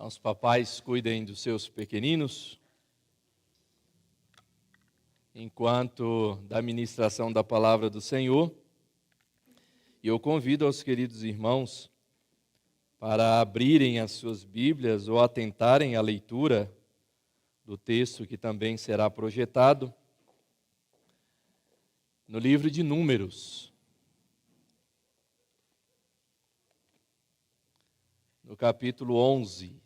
Então, os papais cuidem dos seus pequeninos, enquanto da ministração da palavra do Senhor. E eu convido aos queridos irmãos para abrirem as suas Bíblias ou atentarem à leitura do texto que também será projetado no livro de Números, no capítulo 11.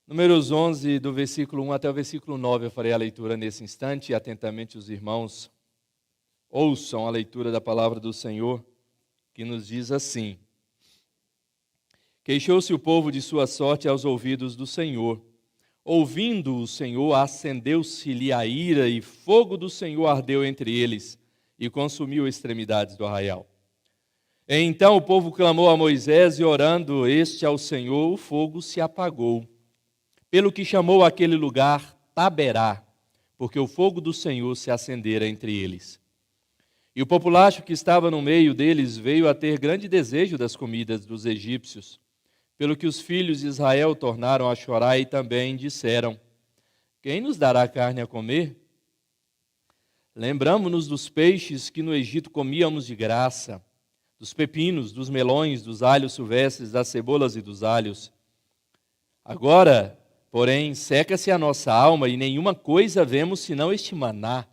Números 11, do versículo 1 até o versículo 9, eu farei a leitura nesse instante, e atentamente os irmãos ouçam a leitura da palavra do Senhor, que nos diz assim: Queixou-se o povo de sua sorte aos ouvidos do Senhor. Ouvindo o Senhor, acendeu-se-lhe a ira, e fogo do Senhor ardeu entre eles, e consumiu extremidades do arraial. Então o povo clamou a Moisés, e orando este ao Senhor, o fogo se apagou. Pelo que chamou aquele lugar Taberá, porque o fogo do Senhor se acendera entre eles. E o populacho que estava no meio deles veio a ter grande desejo das comidas dos egípcios, pelo que os filhos de Israel tornaram a chorar e também disseram: Quem nos dará carne a comer? Lembramo-nos dos peixes que no Egito comíamos de graça, dos pepinos, dos melões, dos alhos silvestres, das cebolas e dos alhos. Agora, porém, seca-se a nossa alma e nenhuma coisa vemos senão este maná.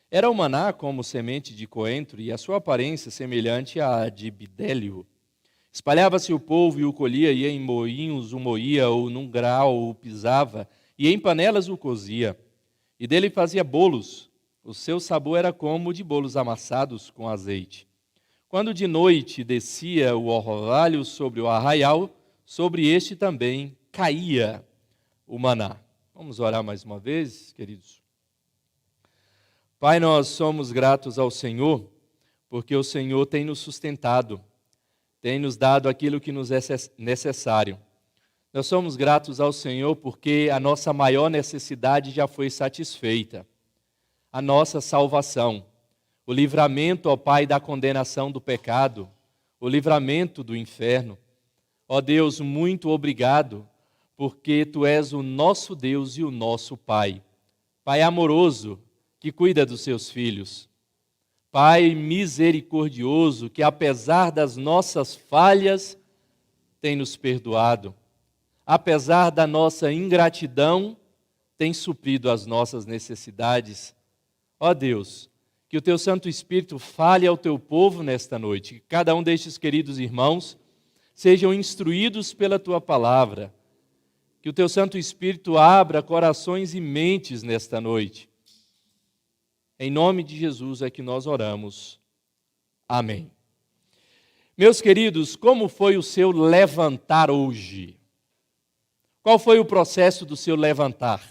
Era o maná como semente de coentro e a sua aparência semelhante à de bidélio. Espalhava-se o povo e o colhia, e em moinhos o moía, ou num grau o pisava, e em panelas o cozia. E dele fazia bolos. O seu sabor era como de bolos amassados com azeite. Quando de noite descia o orvalho sobre o arraial, sobre este também caía o maná. Vamos orar mais uma vez, queridos. Pai, nós somos gratos ao Senhor, porque o Senhor tem nos sustentado, tem nos dado aquilo que nos é necessário. Nós somos gratos ao Senhor porque a nossa maior necessidade já foi satisfeita. A nossa salvação, o livramento, ó Pai, da condenação do pecado, o livramento do inferno. Ó Deus, muito obrigado, porque Tu és o nosso Deus e o nosso Pai. Pai amoroso, que cuida dos seus filhos. Pai misericordioso, que apesar das nossas falhas, tem nos perdoado. Apesar da nossa ingratidão, tem suprido as nossas necessidades. Ó Deus, que o Teu Santo Espírito fale ao Teu povo nesta noite, que cada um destes queridos irmãos sejam instruídos pela Tua palavra, que o Teu Santo Espírito abra corações e mentes nesta noite. Em nome de Jesus é que nós oramos. Amém. Meus queridos, como foi o seu levantar hoje? Qual foi o processo do seu levantar?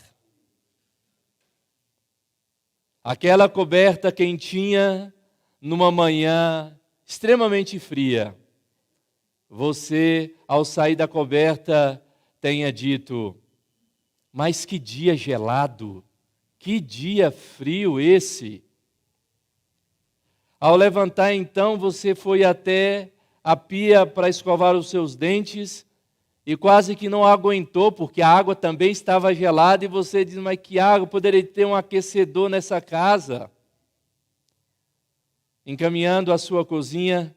Aquela coberta quentinha numa manhã extremamente fria. Você, ao sair da coberta, tenha dito: mas que dia gelado! Que dia frio esse! Ao levantar, então, você foi até a pia para escovar os seus dentes e quase que não aguentou, porque a água também estava gelada, e você diz: mas que água, poderia ter um aquecedor nessa casa. Encaminhando a sua cozinha,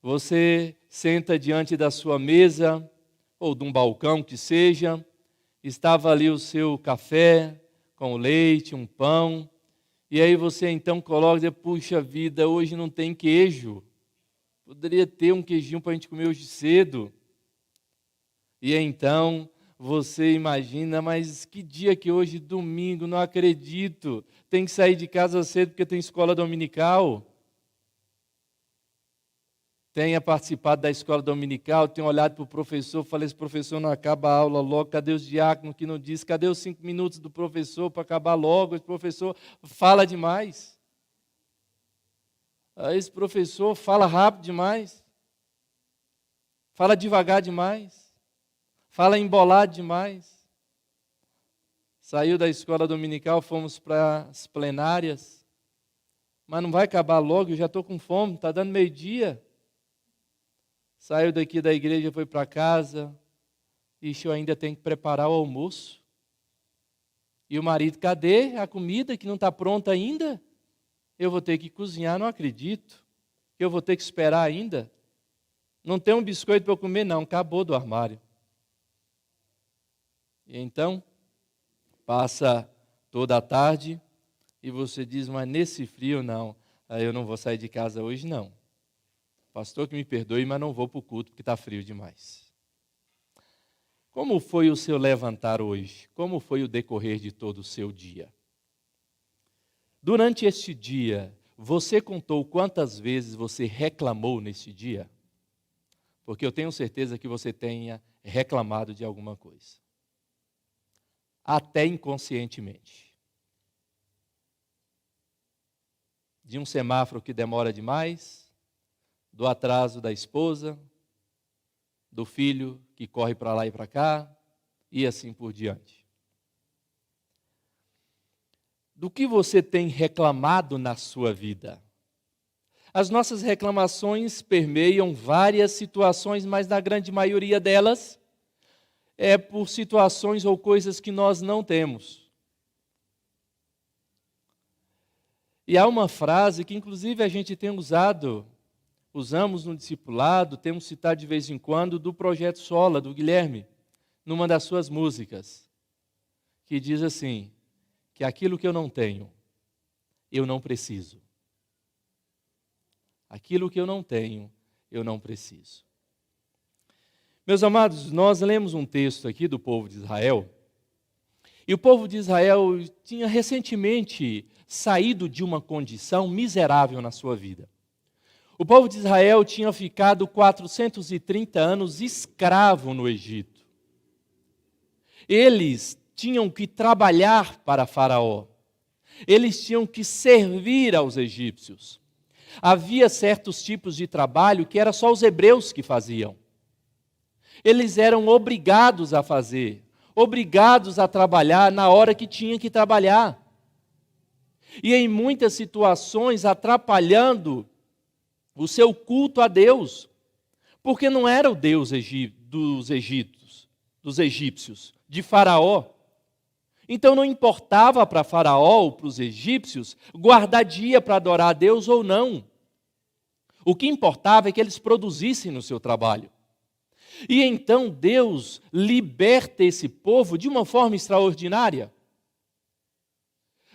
você senta diante da sua mesa, ou de um balcão que seja, estava ali o seu café, com leite, um pão, e aí você então coloca e diz: puxa vida, hoje não tem queijo, poderia ter um queijinho para a gente comer hoje cedo. E então você imagina: mas que dia que hoje, domingo, não acredito, tem que sair de casa cedo porque tem escola dominical. Tenha participado da escola dominical, tenha olhado para o professor, falei: esse professor não acaba a aula logo, cadê os diáconos que não dizem? Cadê os 5 minutos do professor para acabar logo? Esse professor fala demais. Esse professor fala rápido demais. Fala devagar demais. Fala embolado demais. Saiu da escola dominical, fomos para as plenárias. Mas não vai acabar logo, eu já estou com fome, está dando meio-dia. Saiu daqui da igreja, foi para casa. Ixi, eu ainda tenho que preparar o almoço. E o marido, cadê a comida que não está pronta ainda? Eu vou ter que cozinhar, não acredito. Eu vou ter que esperar ainda. Não tem um biscoito para eu comer, não, acabou do armário. E então, passa toda a tarde e você diz, mas nesse frio não, eu não vou sair de casa hoje não. Pastor que me perdoe, mas não vou para o culto porque está frio demais. Como foi o seu levantar hoje? Como foi o decorrer de todo o seu dia? Durante este dia, você contou quantas vezes você reclamou neste dia? Porque eu tenho certeza que você tenha reclamado de alguma coisa. Até inconscientemente. De um semáforo que demora demais, do atraso da esposa, do filho que corre para lá e para cá, e assim por diante. Do que você tem reclamado na sua vida? As nossas reclamações permeiam várias situações, mas na grande maioria delas é por situações ou coisas que nós não temos. E há uma frase que inclusive a gente tem usamos no discipulado, temos citado de vez em quando, do Projeto Sola, do Guilherme, numa das suas músicas, que diz assim, que aquilo que eu não tenho, eu não preciso. Aquilo que eu não tenho, eu não preciso. Meus amados, nós lemos um texto aqui do povo de Israel, e o povo de Israel tinha recentemente saído de uma condição miserável na sua vida. O povo de Israel tinha ficado 430 anos escravo no Egito. Eles tinham que trabalhar para Faraó. Eles tinham que servir aos egípcios. Havia certos tipos de trabalho que era só os hebreus que faziam. Eles eram obrigados a fazer, obrigados a trabalhar na hora que tinham que trabalhar. E em muitas situações atrapalhando o seu culto a Deus, porque não era o Deus dos egípcios, de Faraó. Então não importava para Faraó ou para os egípcios guardar dia para adorar a Deus ou não. O que importava é que eles produzissem no seu trabalho. E então Deus liberta esse povo de uma forma extraordinária.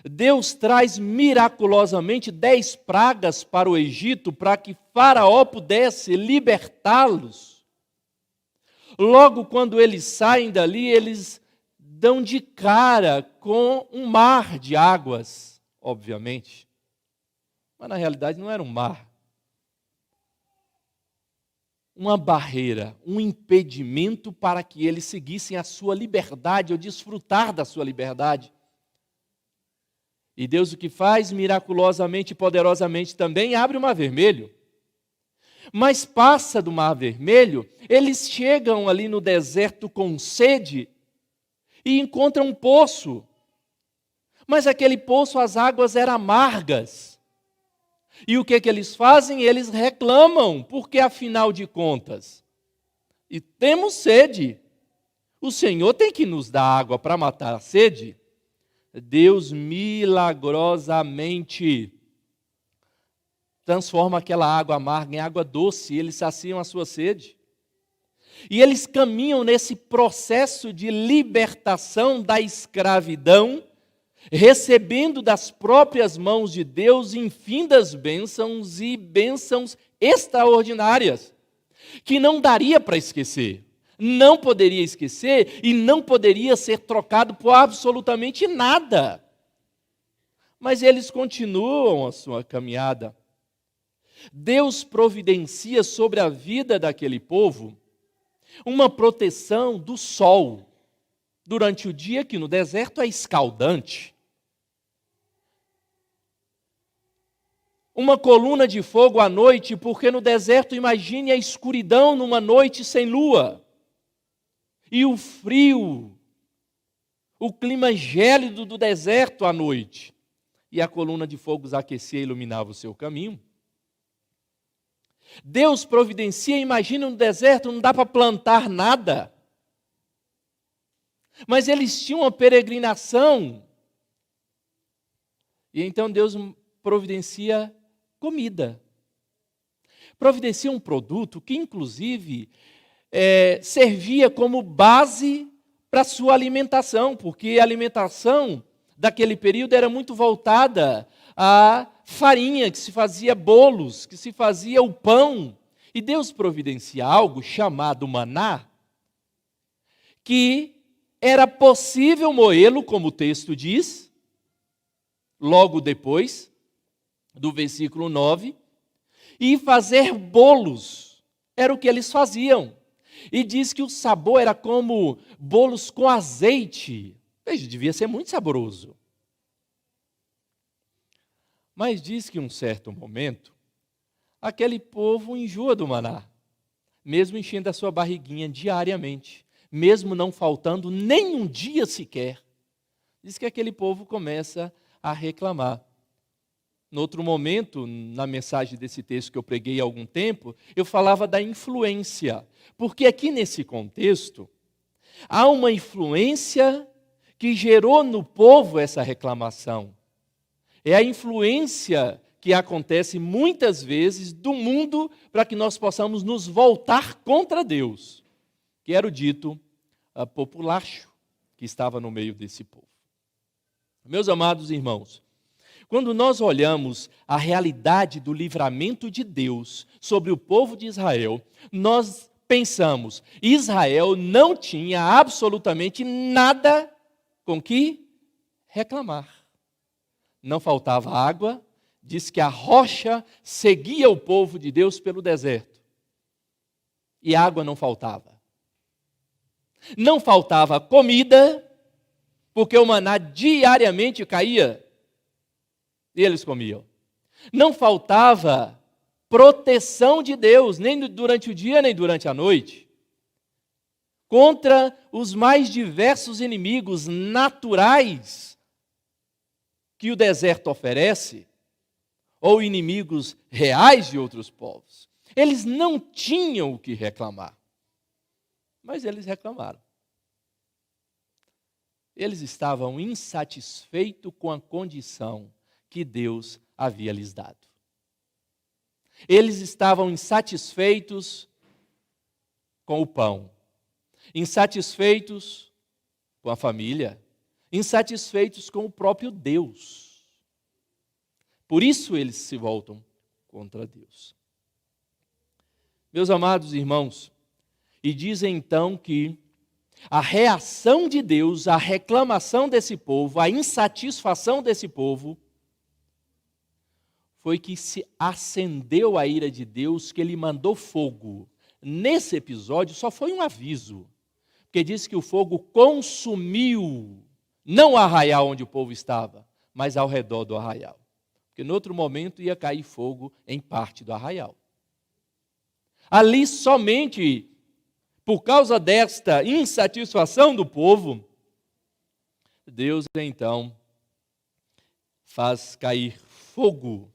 Deus traz miraculosamente 10 pragas para o Egito, para que Faraó pudesse libertá-los. Logo, quando eles saem dali, eles dão de cara com um mar de águas, obviamente. Mas na realidade não era um mar. Uma barreira, um impedimento para que eles seguissem a sua liberdade, ou desfrutar da sua liberdade. E Deus o que faz miraculosamente e poderosamente também abre o Mar Vermelho. Mas passa do Mar Vermelho, eles chegam ali no deserto com sede e encontram um poço. Mas aquele poço, as águas eram amargas. E o que eles fazem? Eles reclamam, porque afinal de contas, e temos sede. O Senhor tem que nos dar água para matar a sede. Deus milagrosamente transforma aquela água amarga em água doce, e eles saciam a sua sede. E eles caminham nesse processo de libertação da escravidão, recebendo das próprias mãos de Deus infindas bênçãos e bênçãos extraordinárias, que não daria para esquecer. Não poderia esquecer e não poderia ser trocado por absolutamente nada. Mas eles continuam a sua caminhada. Deus providencia sobre a vida daquele povo uma proteção do sol durante o dia, que no deserto é escaldante. Uma coluna de fogo à noite, porque no deserto, imagine a escuridão numa noite sem lua. E o frio o clima gélido do deserto à noite, e a coluna de fogo os aquecia e iluminava o seu caminho. Deus providencia, imagina no deserto, não dá para plantar nada. Mas eles tinham uma peregrinação. E então Deus providencia comida. Providencia um produto que, inclusive, servia como base para a sua alimentação, porque a alimentação daquele período era muito voltada à farinha, que se fazia bolos, que se fazia o pão. E Deus providencia algo chamado maná, que era possível moê-lo, como o texto diz, logo depois do versículo 9, e fazer bolos. Era o que eles faziam. E diz que o sabor era como bolos com azeite. Veja, devia ser muito saboroso. Mas diz que em um certo momento, aquele povo enjoa do maná, mesmo enchendo a sua barriguinha diariamente, mesmo não faltando nem um dia sequer. Diz que aquele povo começa a reclamar. No outro momento, na mensagem desse texto que eu preguei há algum tempo, eu falava da influência. Porque aqui nesse contexto, há uma influência que gerou no povo essa reclamação. É a influência que acontece muitas vezes do mundo para que nós possamos nos voltar contra Deus, que era o dito populacho que estava no meio desse povo. Meus amados irmãos, quando nós olhamos a realidade do livramento de Deus sobre o povo de Israel, nós pensamos, Israel não tinha absolutamente nada com que reclamar. Não faltava água, diz que a rocha seguia o povo de Deus pelo deserto. E água não faltava. Não faltava comida, porque o maná diariamente caía e eles comiam. Não faltava proteção de Deus, nem durante o dia, nem durante a noite, contra os mais diversos inimigos naturais que o deserto oferece, ou inimigos reais de outros povos. Eles não tinham o que reclamar, mas eles reclamaram. Eles estavam insatisfeitos com a condição que Deus havia lhes dado. Eles estavam insatisfeitos com o pão, insatisfeitos com a família, insatisfeitos com o próprio Deus. Por isso eles se voltam contra Deus. Meus amados irmãos, e dizem então que a reação de Deus, a reclamação desse povo, a insatisfação desse povo, foi que se acendeu a ira de Deus, que ele mandou fogo. Nesse episódio só foi um aviso, porque diz que o fogo consumiu, não o arraial onde o povo estava, mas ao redor do arraial. Porque no outro momento ia cair fogo em parte do arraial. Ali somente por causa desta insatisfação do povo, Deus então faz cair fogo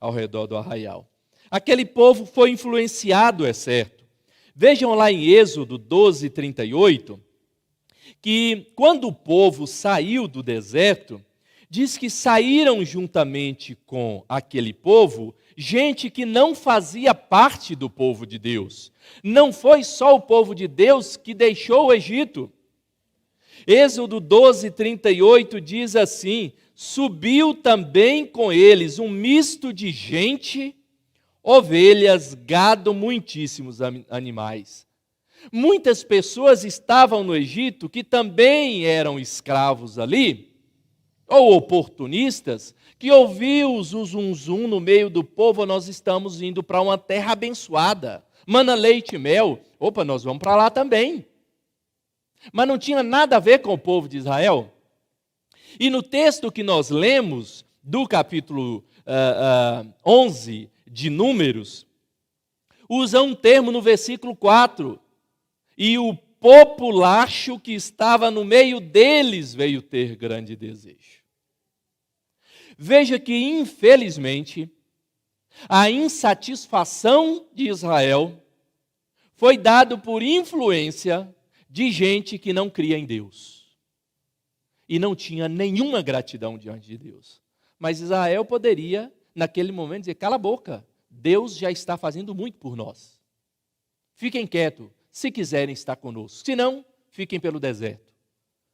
ao redor do arraial. Aquele povo foi influenciado, é certo. Vejam lá em Êxodo 12, 38, que quando o povo saiu do deserto, diz que saíram juntamente com aquele povo gente que não fazia parte do povo de Deus. Não foi só o povo de Deus que deixou o Egito. Êxodo 12, 38 diz assim: subiu também com eles um misto de gente, ovelhas, gado, muitíssimos animais. Muitas pessoas estavam no Egito que também eram escravos ali, ou oportunistas, que ouviu o zum no meio do povo: nós estamos indo para uma terra abençoada, mana, leite e mel, opa, nós vamos para lá também. Mas não tinha nada a ver com o povo de Israel. E no texto que nós lemos, do capítulo 11 de Números, usa um termo no versículo 4, e o populacho que estava no meio deles veio ter grande desejo. Veja que, infelizmente, a insatisfação de Israel foi dada por influência de gente que não cria em Deus e não tinha nenhuma gratidão diante de Deus. Mas Israel poderia, naquele momento, dizer: cala a boca, Deus já está fazendo muito por nós. Fiquem quietos, se quiserem estar conosco. Se não, fiquem pelo deserto.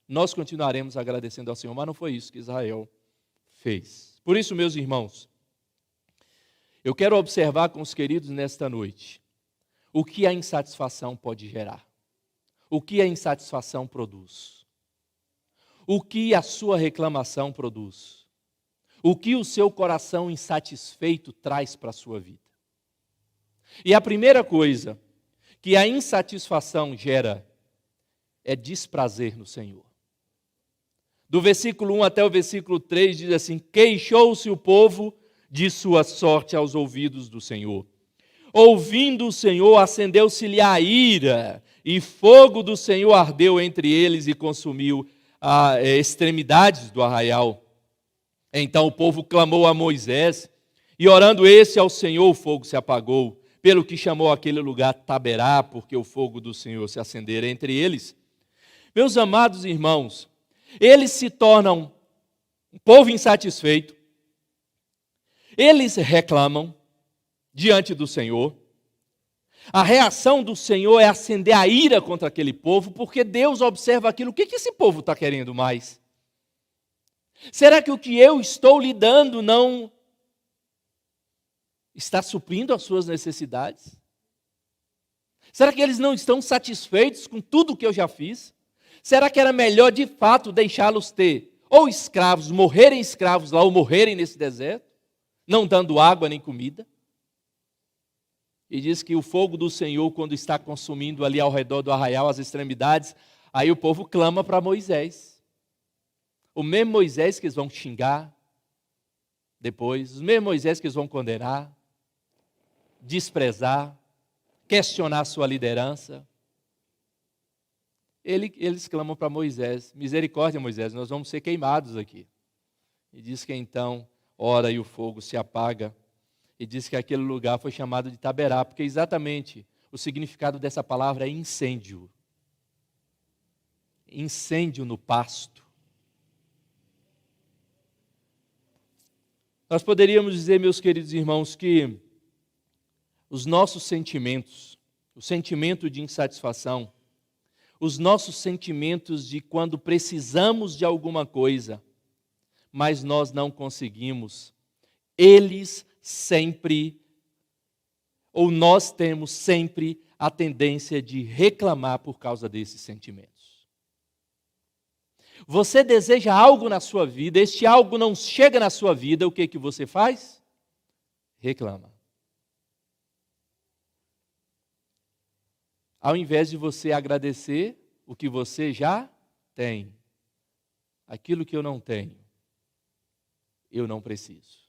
Nós continuaremos agradecendo ao Senhor, mas não foi isso que Israel fez. Por isso, meus irmãos, eu quero observar com os queridos nesta noite o que a insatisfação pode gerar, o que a insatisfação produz, o que a sua reclamação produz, o que o seu coração insatisfeito traz para a sua vida. E a primeira coisa que a insatisfação gera é desprazer no Senhor. Do versículo 1 até o versículo 3 diz assim: queixou-se o povo de sua sorte aos ouvidos do Senhor. Ouvindo o Senhor, acendeu-se-lhe a ira, e fogo do Senhor ardeu entre eles e consumiu as extremidades do arraial. Então o povo clamou a Moisés, e orando esse ao Senhor, o fogo se apagou, pelo que chamou aquele lugar Taberá, porque o fogo do Senhor se acendera entre eles. Meus amados irmãos, eles se tornam um povo insatisfeito, eles reclamam diante do Senhor. A reação do Senhor é acender a ira contra aquele povo, porque Deus observa aquilo. O que esse povo está querendo mais? Será que o que eu estou lhe dando não está suprindo as suas necessidades? Será que eles não estão satisfeitos com tudo que eu já fiz? Será que era melhor de fato deixá-los ter ou escravos, morrerem escravos lá, ou morrerem nesse deserto, não dando água nem comida? E diz que o fogo do Senhor, quando está consumindo ali ao redor do arraial, as extremidades, aí o povo clama para Moisés. O mesmo Moisés que eles vão xingar depois, o mesmo Moisés que eles vão condenar, desprezar, questionar sua liderança. Eles clamam para Moisés: misericórdia, Moisés, nós vamos ser queimados aqui. E diz que então ora e o fogo se apaga. E diz que aquele lugar foi chamado de Taberá, porque exatamente o significado dessa palavra é incêndio. Incêndio no pasto. Nós poderíamos dizer, meus queridos irmãos, que os nossos sentimentos, o sentimento de insatisfação, os nossos sentimentos de quando precisamos de alguma coisa, mas nós não conseguimos, eles sempre, ou nós temos sempre a tendência de reclamar por causa desses sentimentos. Você deseja algo na sua vida, este algo não chega na sua vida, o que você faz? Reclama. Ao invés de você agradecer o que você já tem, aquilo que eu não tenho, eu não preciso.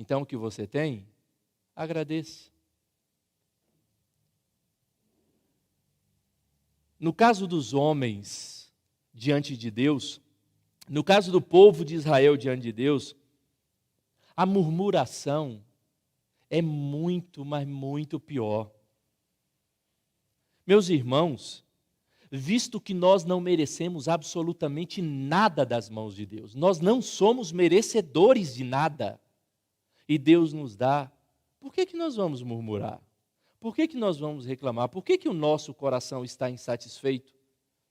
Então, o que você tem, agradeça. No caso dos homens diante de Deus, no caso do povo de Israel diante de Deus, a murmuração é muito, mas muito pior. Meus irmãos, visto que nós não merecemos absolutamente nada das mãos de Deus, nós não somos merecedores de nada, e Deus nos dá, por que nós vamos murmurar? Por que nós vamos reclamar? Por que o nosso coração está insatisfeito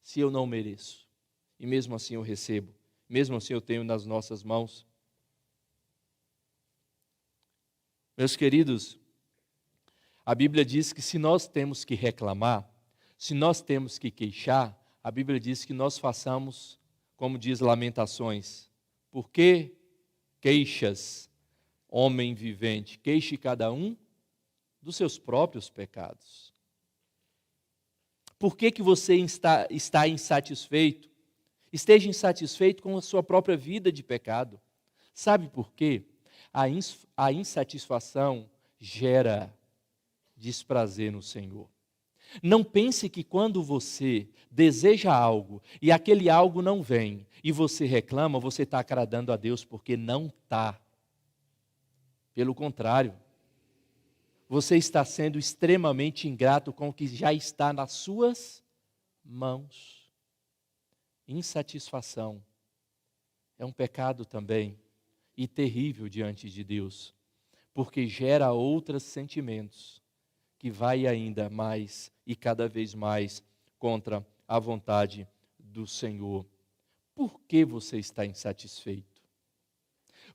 se eu não mereço? E mesmo assim eu recebo, mesmo assim eu tenho nas nossas mãos. Meus queridos, a Bíblia diz que se nós temos que reclamar, se nós temos que queixar, a Bíblia diz que nós façamos, como diz Lamentações: por que queixas, homem vivente? Queixe cada um dos seus próprios pecados. Por que você está insatisfeito? Esteja insatisfeito com a sua própria vida de pecado. Sabe por quê? A insatisfação gera desprazer no Senhor. Não pense que quando você deseja algo e aquele algo não vem e você reclama, você está agradando a Deus, porque não está. Pelo contrário, você está sendo extremamente ingrato com o que já está nas suas mãos. Insatisfação é um pecado também e terrível diante de Deus, porque gera outros sentimentos que vai ainda mais e cada vez mais contra a vontade do Senhor. Por que você está insatisfeito?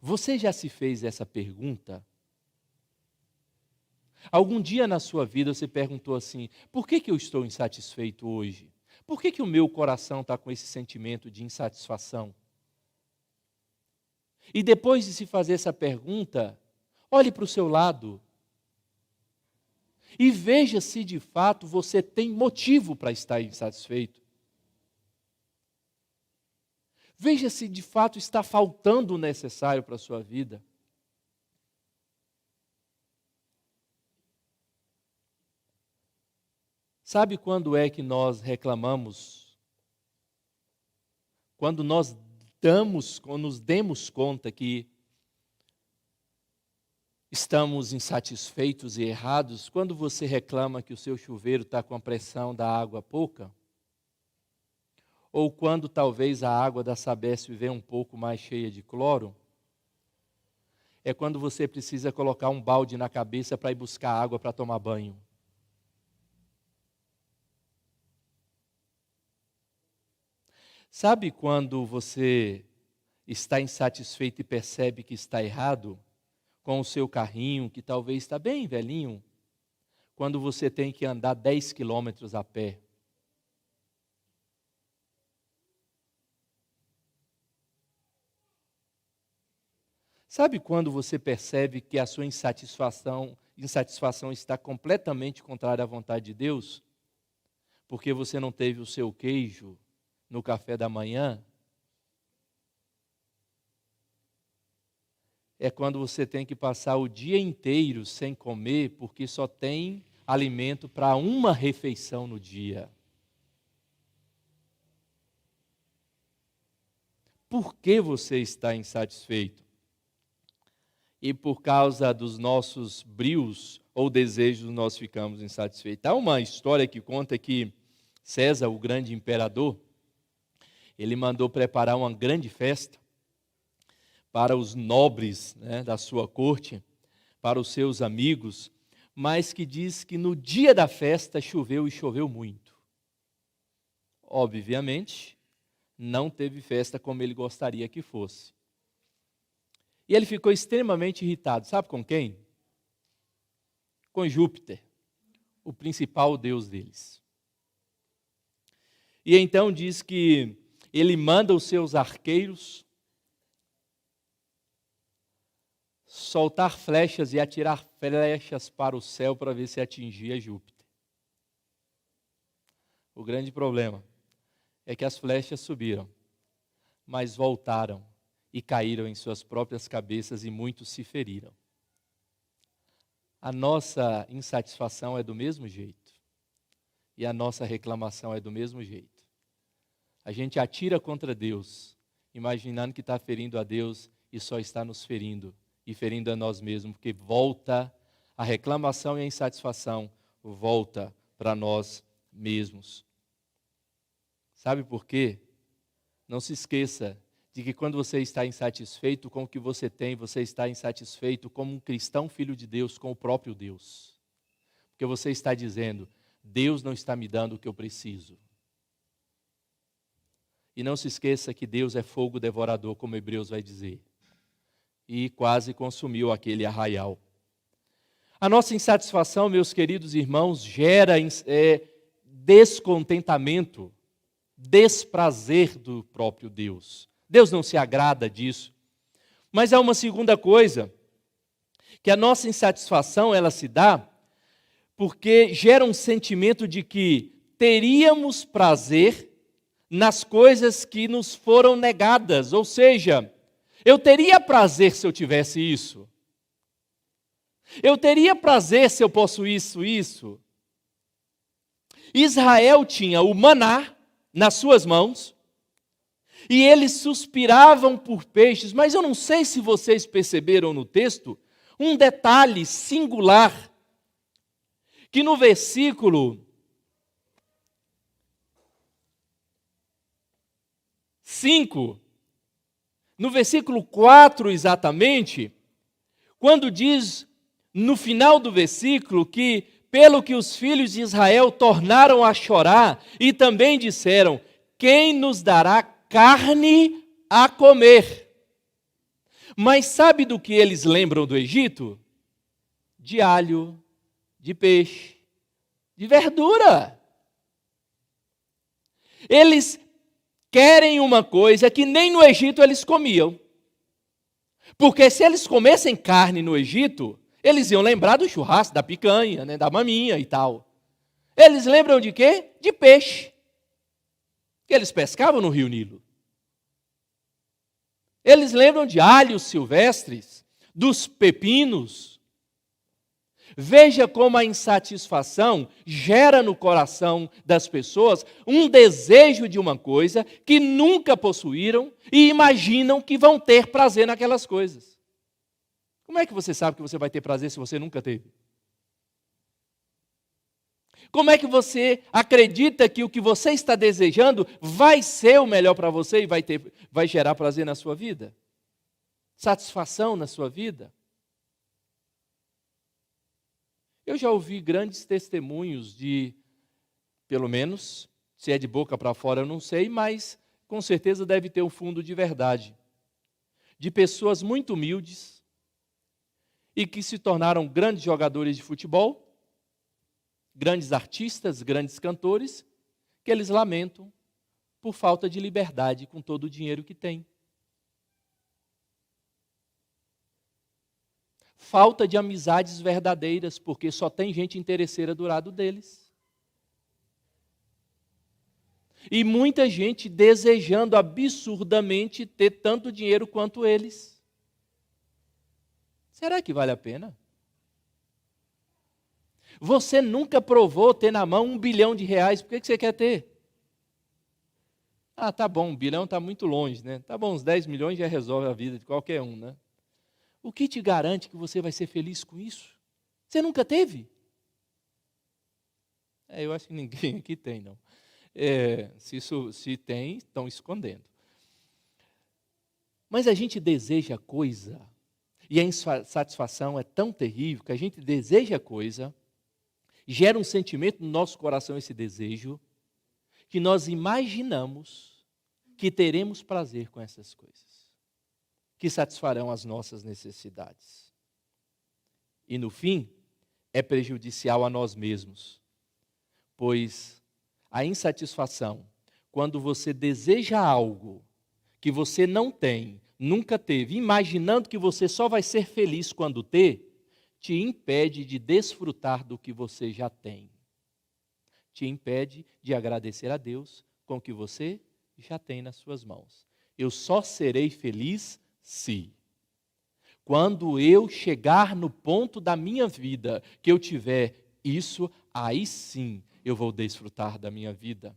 Você já se fez essa pergunta? Algum dia na sua vida você perguntou assim: por que eu estou insatisfeito hoje? Por que o meu coração está com esse sentimento de insatisfação? E depois de se fazer essa pergunta, olhe para o seu lado e veja se de fato você tem motivo para estar insatisfeito. Veja se de fato está faltando o necessário para a sua vida. Sabe quando é que nós reclamamos? Quando nós nos demos conta que estamos insatisfeitos e errados, quando você reclama que o seu chuveiro está com a pressão da água pouca, ou quando talvez a água da Sabesp venha um pouco mais cheia de cloro, é quando você precisa colocar um balde na cabeça para ir buscar água para tomar banho. Sabe quando você está insatisfeito e percebe que está errado com o seu carrinho, que talvez está bem velhinho, quando você tem que andar 10 quilômetros a pé? Sabe quando você percebe que a sua insatisfação está completamente contrária à vontade de Deus? Porque você não teve o seu queijo no café da manhã? É quando você tem que passar o dia inteiro sem comer, porque só tem alimento para uma refeição no dia. Por que você está insatisfeito? E por causa dos nossos brios ou desejos, nós ficamos insatisfeitos. Há uma história que conta que César, o grande imperador, ele mandou preparar uma grande festa para os nobres, da sua corte, para os seus amigos, mas que diz que no dia da festa choveu e choveu muito. Obviamente, não teve festa como ele gostaria que fosse. E ele ficou extremamente irritado. Sabe com quem? Com Júpiter, o principal deus deles. E então diz que ele manda os seus arqueiros soltar flechas e atirar flechas para o céu para ver se atingia Júpiter. O grande problema é que as flechas subiram, mas voltaram e caíram em suas próprias cabeças e muitos se feriram. A nossa insatisfação é do mesmo jeito. E a nossa reclamação é do mesmo jeito. A gente atira contra Deus, imaginando que está ferindo a Deus e só está nos ferindo e ferindo a nós mesmos, porque volta a reclamação e a insatisfação, volta para nós mesmos. Sabe por quê? Não se esqueça de que quando você está insatisfeito com o que você tem, você está insatisfeito como um cristão filho de Deus, com o próprio Deus. Porque você está dizendo: Deus não está me dando o que eu preciso. E não se esqueça que Deus é fogo devorador, como Hebreus vai dizer. E quase consumiu aquele arraial. A nossa insatisfação, meus queridos irmãos, gera descontentamento, desprazer do próprio Deus. Deus não se agrada disso. Mas há uma segunda coisa, que a nossa insatisfação ela se dá porque gera um sentimento de que teríamos prazer nas coisas que nos foram negadas. Ou seja, eu teria prazer se eu tivesse isso. Eu teria prazer se eu possuísse isso. Israel tinha o maná nas suas mãos, e eles suspiravam por peixes, mas eu não sei se vocês perceberam no texto um detalhe singular, que no versículo 5, no versículo 4 exatamente, quando diz no final do versículo que pelo que os filhos de Israel tornaram a chorar e também disseram: quem nos dará carne a comer? Mas sabe do que eles lembram do Egito? De alho, de peixe, de verdura. Eles querem uma coisa que nem no Egito eles comiam. Porque se eles comessem carne no Egito, eles iam lembrar do churrasco, da picanha, né, da maminha e tal. Eles lembram de quê? De peixe. Que eles pescavam no rio Nilo. Eles lembram de alhos silvestres, dos pepinos. Veja como a insatisfação gera no coração das pessoas um desejo de uma coisa que nunca possuíram e imaginam que vão ter prazer naquelas coisas. Como é que você sabe que você vai ter prazer se você nunca teve? Como é que você acredita que o que você está desejando vai ser o melhor para você e vai gerar prazer na sua vida? Satisfação na sua vida? Eu já ouvi grandes testemunhos de, pelo menos, se é de boca para fora eu não sei, mas com certeza deve ter um fundo de verdade, de pessoas muito humildes e que se tornaram grandes jogadores de futebol, grandes artistas, grandes cantores, que eles lamentam por falta de liberdade com todo o dinheiro que têm. Falta de amizades verdadeiras, porque só tem gente interesseira do lado deles. E muita gente desejando absurdamente ter tanto dinheiro quanto eles. Será que vale a pena? Você nunca provou ter na mão R$1 bilhão, por que você quer ter? Ah, tá bom, 1 bilhão está muito longe, né? Tá bom, uns 10 milhões já resolve a vida de qualquer um, né? O que te garante que você vai ser feliz com isso? Você nunca teve? Eu acho que ninguém aqui tem, não. Se tem, estão escondendo. Mas a gente deseja coisa, e a insatisfação é tão terrível que a gente deseja coisa, gera um sentimento no nosso coração, esse desejo, que nós imaginamos que teremos prazer com essas coisas, que satisfarão as nossas necessidades. E no fim, é prejudicial a nós mesmos, pois a insatisfação, quando você deseja algo que você não tem, nunca teve, imaginando que você só vai ser feliz quando ter, te impede de desfrutar do que você já tem. Te impede de agradecer a Deus com o que você já tem nas suas mãos. Eu só serei feliz se, quando eu chegar no ponto da minha vida que eu tiver isso, aí sim eu vou desfrutar da minha vida.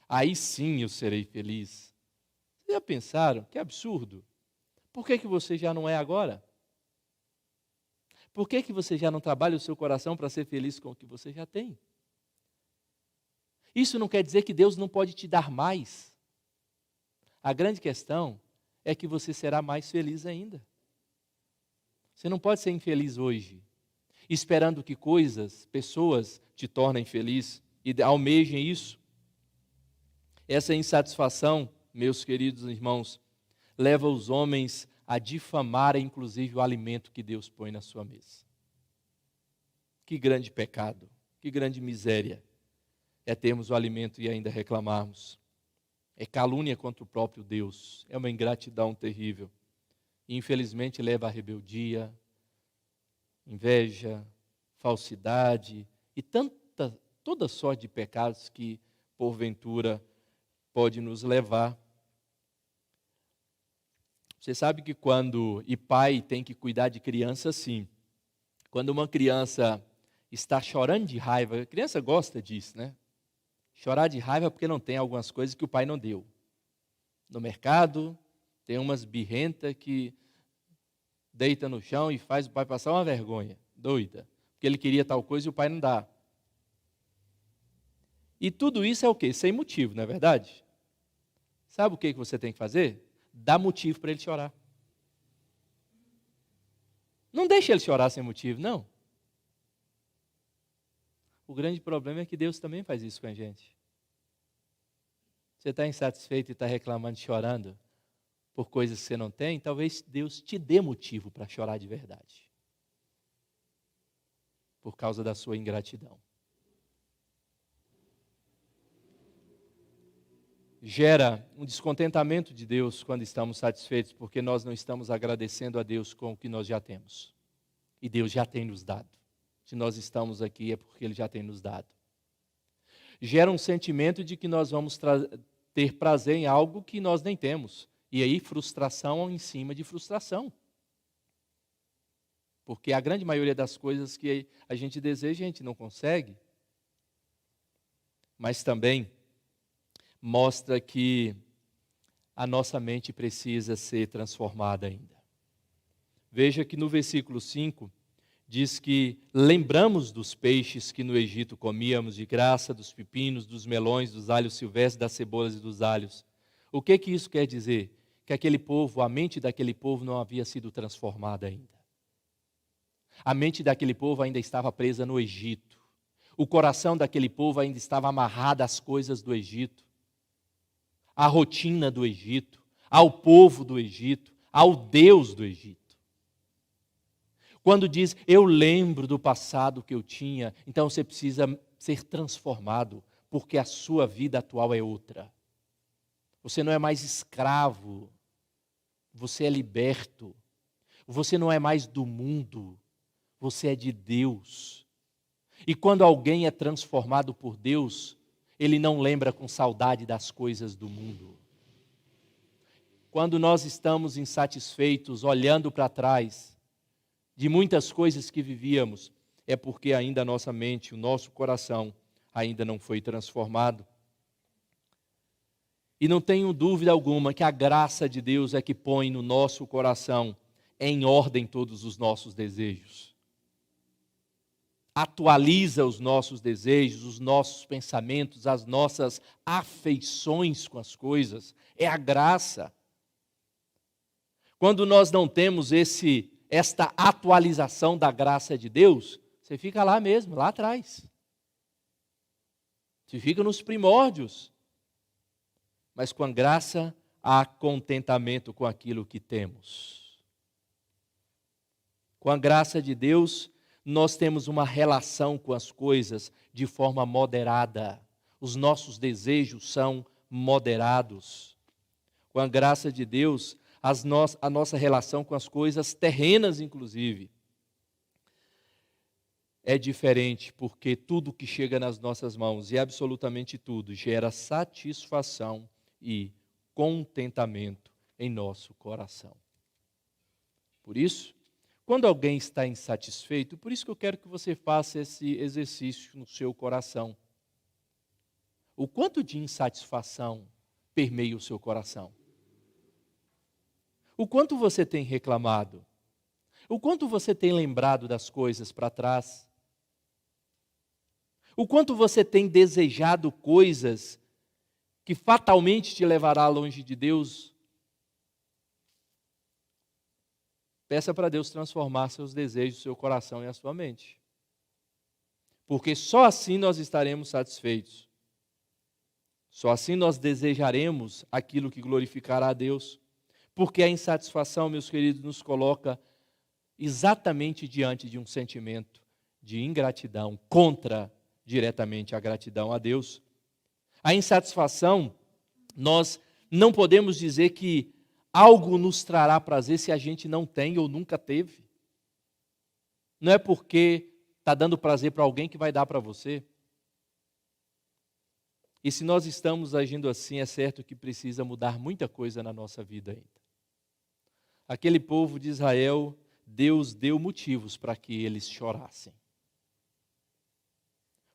Aí sim eu serei feliz. Vocês já pensaram? Que absurdo. Por que você já não é agora? Por que você já não trabalha o seu coração para ser feliz com o que você já tem? Isso não quer dizer que Deus não pode te dar mais. A grande questão é que você será mais feliz ainda. Você não pode ser infeliz hoje, esperando que coisas, pessoas te tornem feliz e almejem isso. Essa insatisfação, meus queridos irmãos, leva os homens a difamarem, inclusive, o alimento que Deus põe na sua mesa. Que grande pecado, que grande miséria é termos o alimento e ainda reclamarmos. É calúnia contra o próprio Deus, é uma ingratidão terrível. E, infelizmente, leva à rebeldia, inveja, falsidade e toda sorte de pecados que, porventura, pode nos levar. Você sabe que pai tem que cuidar de criança assim. Quando uma criança está chorando de raiva, a criança gosta disso, né? Chorar de raiva porque não tem algumas coisas que o pai não deu. No mercado, tem umas birrentas que deita no chão e faz o pai passar uma vergonha, doida. Porque ele queria tal coisa e o pai não dá. E tudo isso é o quê? Sem motivo, não é verdade? Sabe o que você tem que fazer? Dá motivo para ele chorar. Não deixe ele chorar sem motivo, não. O grande problema é que Deus também faz isso com a gente. Você está insatisfeito e está reclamando, chorando por coisas que você não tem, talvez Deus te dê motivo para chorar de verdade. Por causa da sua ingratidão. Gera um descontentamento de Deus quando estamos satisfeitos, porque nós não estamos agradecendo a Deus com o que nós já temos. E Deus já tem nos dado. Se nós estamos aqui é porque Ele já tem nos dado. Gera um sentimento de que nós vamos ter prazer em algo que nós nem temos. E aí frustração em cima de frustração. Porque a grande maioria das coisas que a gente deseja, a gente não consegue. Mas também mostra que a nossa mente precisa ser transformada ainda. Veja que no versículo 5, diz que lembramos dos peixes que no Egito comíamos de graça, dos pepinos, dos melões, dos alhos silvestres, das cebolas e dos alhos. O que isso quer dizer? Que aquele povo, a mente daquele povo não havia sido transformada ainda. A mente daquele povo ainda estava presa no Egito. O coração daquele povo ainda estava amarrado às coisas do Egito, à rotina do Egito, ao povo do Egito, ao Deus do Egito. Quando diz, eu lembro do passado que eu tinha, então você precisa ser transformado, porque a sua vida atual é outra. Você não é mais escravo, você é liberto. Você não é mais do mundo, você é de Deus. E quando alguém é transformado por Deus, ele não lembra com saudade das coisas do mundo. Quando nós estamos insatisfeitos, olhando para trás, de muitas coisas que vivíamos, é porque ainda a nossa mente, o nosso coração, ainda não foi transformado. E não tenho dúvida alguma que a graça de Deus é que põe no nosso coração em ordem todos os nossos desejos. Atualiza os nossos desejos, os nossos pensamentos, as nossas afeições com as coisas. É a graça. Quando nós não temos esta atualização da graça de Deus, você fica lá mesmo, lá atrás. Você fica nos primórdios. Mas com a graça há contentamento com aquilo que temos. Com a graça de Deus, nós temos uma relação com as coisas de forma moderada. Os nossos desejos são moderados. Com a graça de Deus, a nossa relação com as coisas terrenas, inclusive, é diferente, porque tudo que chega nas nossas mãos, e absolutamente tudo, gera satisfação e contentamento em nosso coração. Por isso, quando alguém está insatisfeito, por isso que eu quero que você faça esse exercício no seu coração. O quanto de insatisfação permeia o seu coração? O quanto você tem reclamado? O quanto você tem lembrado das coisas para trás? O quanto você tem desejado coisas que fatalmente te levará longe de Deus? Peça para Deus transformar seus desejos, seu coração e a sua mente. Porque só assim nós estaremos satisfeitos. Só assim nós desejaremos aquilo que glorificará a Deus. Porque a insatisfação, meus queridos, nos coloca exatamente diante de um sentimento de ingratidão contra diretamente a gratidão a Deus. A insatisfação, nós não podemos dizer que algo nos trará prazer se a gente não tem ou nunca teve. Não é porque está dando prazer para alguém que vai dar para você. E se nós estamos agindo assim, é certo que precisa mudar muita coisa na nossa vida ainda. Aquele povo de Israel, Deus deu motivos para que eles chorassem.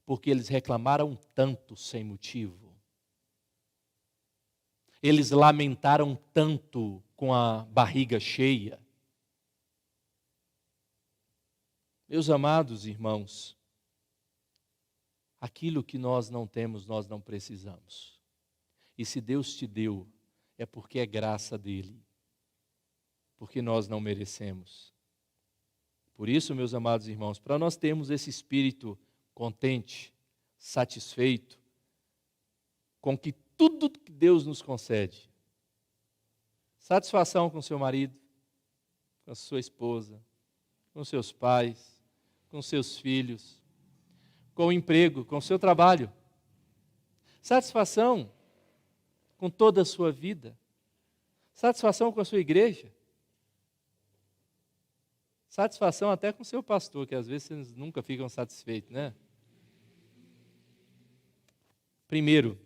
porque eles reclamaram tanto sem motivo. Eles lamentaram tanto com a barriga cheia. Meus amados irmãos, aquilo que nós não temos, nós não precisamos. E se Deus te deu, é porque é graça dele, porque nós não merecemos. Por isso, meus amados irmãos, para nós termos esse espírito contente, satisfeito, com que tudo que Deus nos concede, satisfação com seu marido, com a sua esposa, com seus pais, com seus filhos, com o emprego, com o seu trabalho, satisfação com toda a sua vida, satisfação com a sua igreja, satisfação até com o seu pastor, que às vezes vocês nunca ficam satisfeitos, né? Primeiro,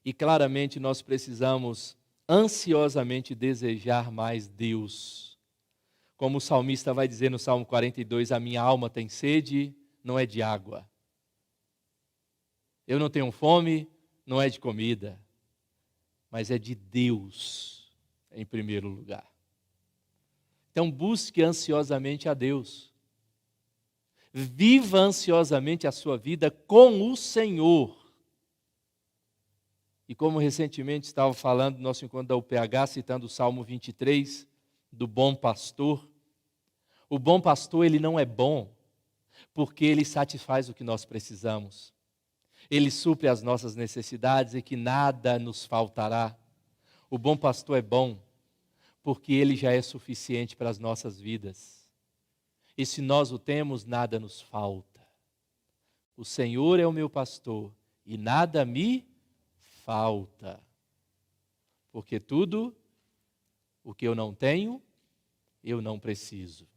e claramente nós precisamos ansiosamente desejar mais Deus. Como o salmista vai dizer no Salmo 42, a minha alma tem sede, não é de água. Eu não tenho fome, não é de comida, mas é de Deus em primeiro lugar. Então busque ansiosamente a Deus. Viva ansiosamente a sua vida com o Senhor. E como recentemente estava falando no nosso encontro da UPH, citando o Salmo 23, do bom pastor. O bom pastor, ele não é bom porque ele satisfaz o que nós precisamos. Ele supre as nossas necessidades e que nada nos faltará. O bom pastor é bom porque ele já é suficiente para as nossas vidas. E se nós o temos, nada nos falta. O Senhor é o meu pastor e nada me falta. Porque tudo o que eu não tenho, eu não preciso.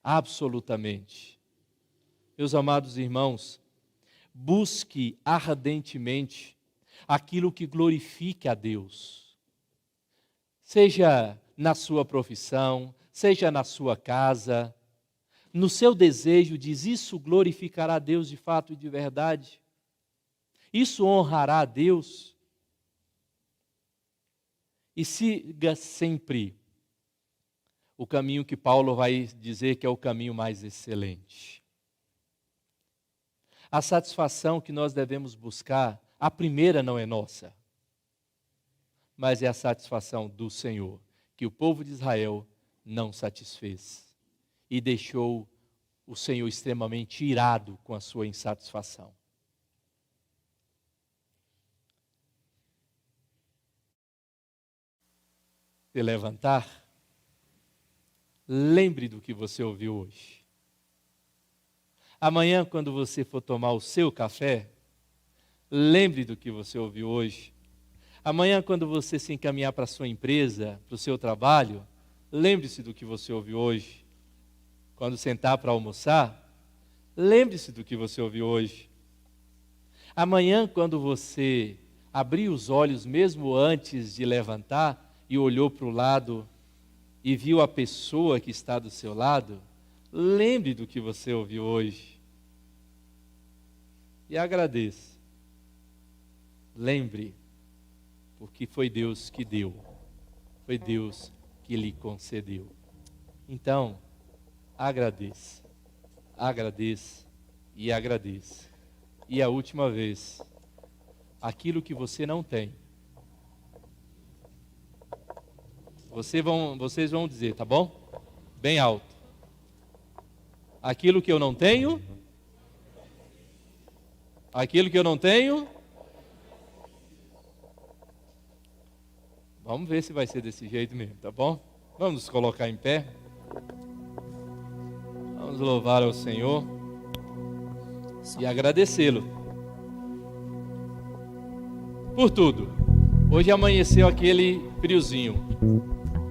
Absolutamente. Meus amados irmãos, busque ardentemente aquilo que glorifique a Deus. Seja na sua profissão, seja na sua casa, no seu desejo, diz, isso glorificará a Deus de fato e de verdade. Isso honrará a Deus. E siga sempre o caminho que Paulo vai dizer que é o caminho mais excelente. A satisfação que nós devemos buscar, a primeira não é nossa, mas é a satisfação do Senhor, que o povo de Israel não satisfez e deixou o Senhor extremamente irado com a sua insatisfação. Se levantar, lembre do que você ouviu hoje. Amanhã, quando você for tomar o seu café, lembre do que você ouviu hoje. Amanhã, quando você se encaminhar para a sua empresa, para o seu trabalho, lembre-se do que você ouviu hoje. Quando sentar para almoçar, lembre-se do que você ouviu hoje. Amanhã, quando você abrir os olhos, mesmo antes de levantar, e olhou para o lado e viu a pessoa que está do seu lado, lembre do que você ouviu hoje. E agradeça. Lembre, porque foi Deus que deu. Foi Deus que lhe concedeu. Então, agradeça. Agradeça e agradeça. E a última vez, aquilo que você não tem, vocês vão dizer, tá bom? Bem alto. Aquilo que eu não tenho. Aquilo que eu não tenho. Vamos ver se vai ser desse jeito mesmo, tá bom? Vamos nos colocar em pé. Vamos louvar ao Senhor e agradecê-lo por tudo. Hoje amanheceu aquele friozinho.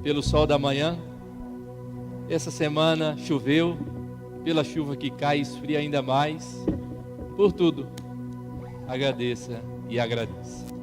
Pelo sol da manhã, essa semana choveu, pela chuva que cai esfria ainda mais, por tudo, agradeça e agradeça.